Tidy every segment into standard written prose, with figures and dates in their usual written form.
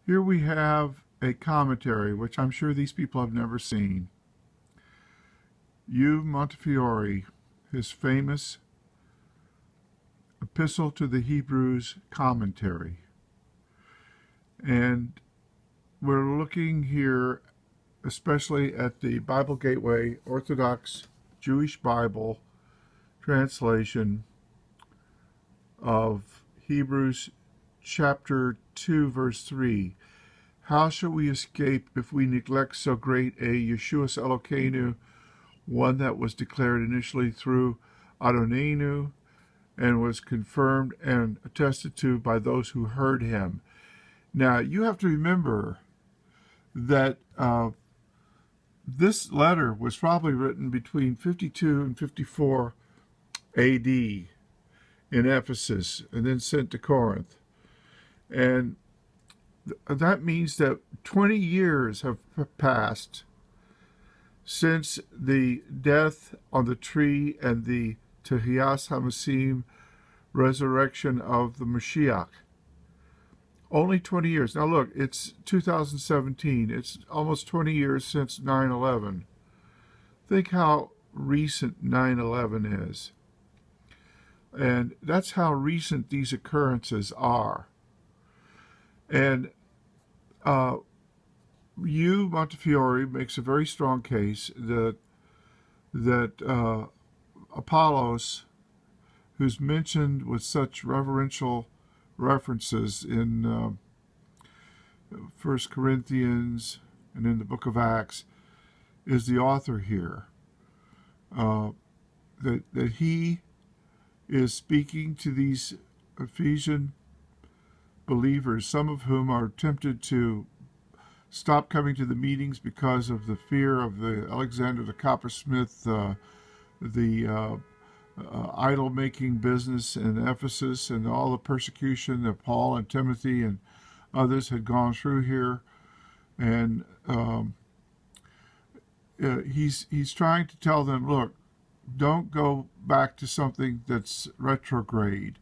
Here we have a commentary, which I'm sure these people have never seen. Montefiore, his famous Epistle to the Hebrews commentary. And we're looking here especially at the Bible Gateway Orthodox Jewish Bible translation of Hebrews chapter 2, verse 3. How shall we escape if we neglect so great a Yeshuas Elokeinu, one that was declared initially through Adonenu and was confirmed and attested to by those who heard him? Now, you have to remember that this letter was probably written between 52 and 54 A.D. in Ephesus and then sent to Corinth. And that means that 20 years have passed since the death on the tree and the Tehiyas HaMasim resurrection of the Moshiach. Only 20 years. Now look, it's 2017. It's almost 20 years since 9/11. Think how recent 9/11 is. And that's how recent these occurrences are. And Montefiore makes a very strong case that Apollos, who's mentioned with such reverential references in 1 Corinthians and in the book of Acts, is the author here. That he is speaking to these Ephesian believers, some of whom are tempted to stop coming to the meetings because of the fear of the Alexander the coppersmith, the idol-making business in Ephesus, and all the persecution that Paul and Timothy and others had gone through here. And he's trying to tell them, look, don't go back to something that's retrograde,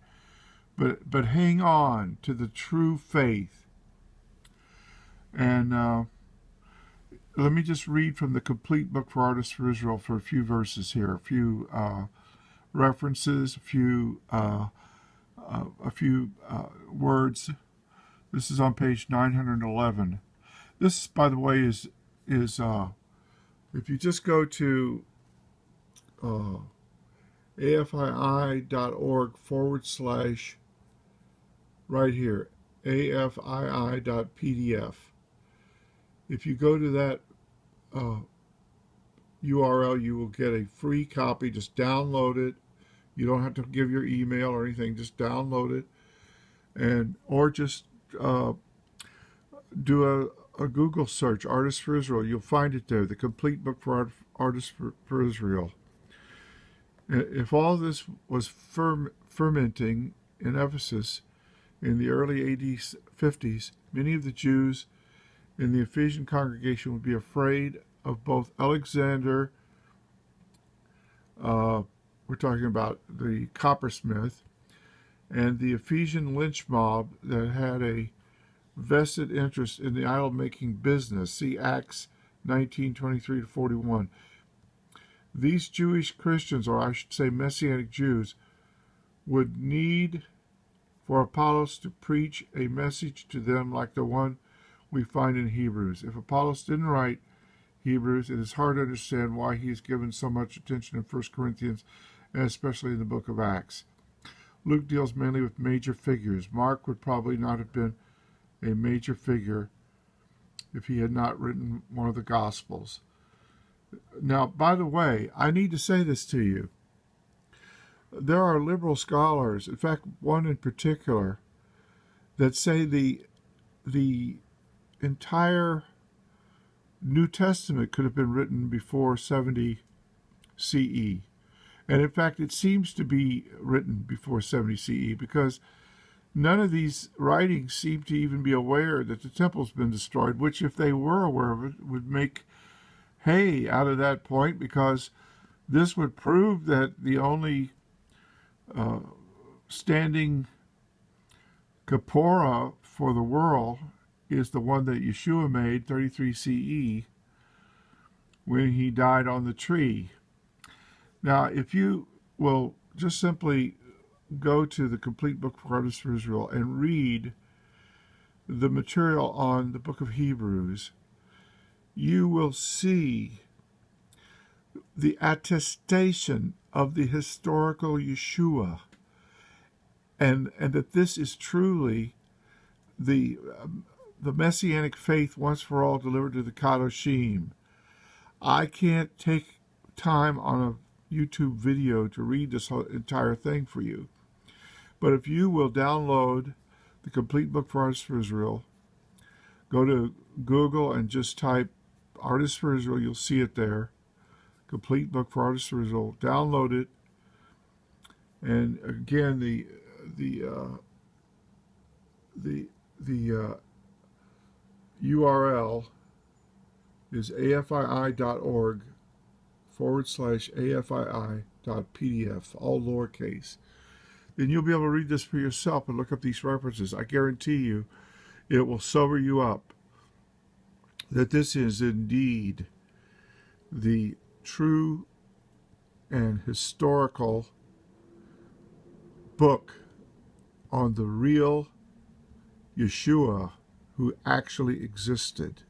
but hang on to the true faith. And let me just read from the Complete Book for Artists for Israel for a few verses here, a few references, a few words. This is on page 911. This, by the way, is if you just go to afii.org / right here, afii.pdf. If you go to that URL, you will get a free copy. Just download it. You don't have to give your email or anything. Just download it, or just do a Google search, Artists for Israel. You'll find it there, the Complete Book for Artists for Israel. If all this was fermenting in Ephesus in the early AD 50s, many of the Jews in the Ephesian congregation would be afraid of both Alexander, we're talking about the coppersmith, and the Ephesian lynch mob that had a vested interest in the idol-making business. See Acts 19:23-41. These Jewish Christians, or I should say Messianic Jews, would need for Apollos to preach a message to them like the one we find in Hebrews. If Apollos didn't write Hebrews, it is hard to understand why he is given so much attention in 1 Corinthians, and especially in the book of Acts. Luke deals mainly with major figures. Mark would probably not have been a major figure if he had not written one of the Gospels. Now, by the way, I need to say this to you. There are liberal scholars, in fact, one in particular, that say the entire New Testament could have been written before 70 CE. And in fact, it seems to be written before 70 CE because none of these writings seem to even be aware that the temple's been destroyed, which, if they were aware of it, would make hay out of that point, because this would prove that the only standing kapora for the world is the one that Yeshua made, 33 CE, when he died on the tree. Now, if you will just simply go to the Complete Book for Artists for Israel and read the material on the book of Hebrews, you will see the attestation of the historical Yeshua, and that this is truly the messianic faith once for all delivered to the Kadoshim. I can't take time on a YouTube video to read this whole entire thing for you, but if you will download the Complete Book for Artists for Israel, go to Google and just type Artists for Israel, you'll see it there. Complete Book for Artists for Israel. Download it, and again, the URL is afii.org/afii.pdf, all lowercase. Then you'll be able to read this for yourself and look up these references. I guarantee you it will sober you up that this is indeed the true and historical book on the real Yeshua who actually existed.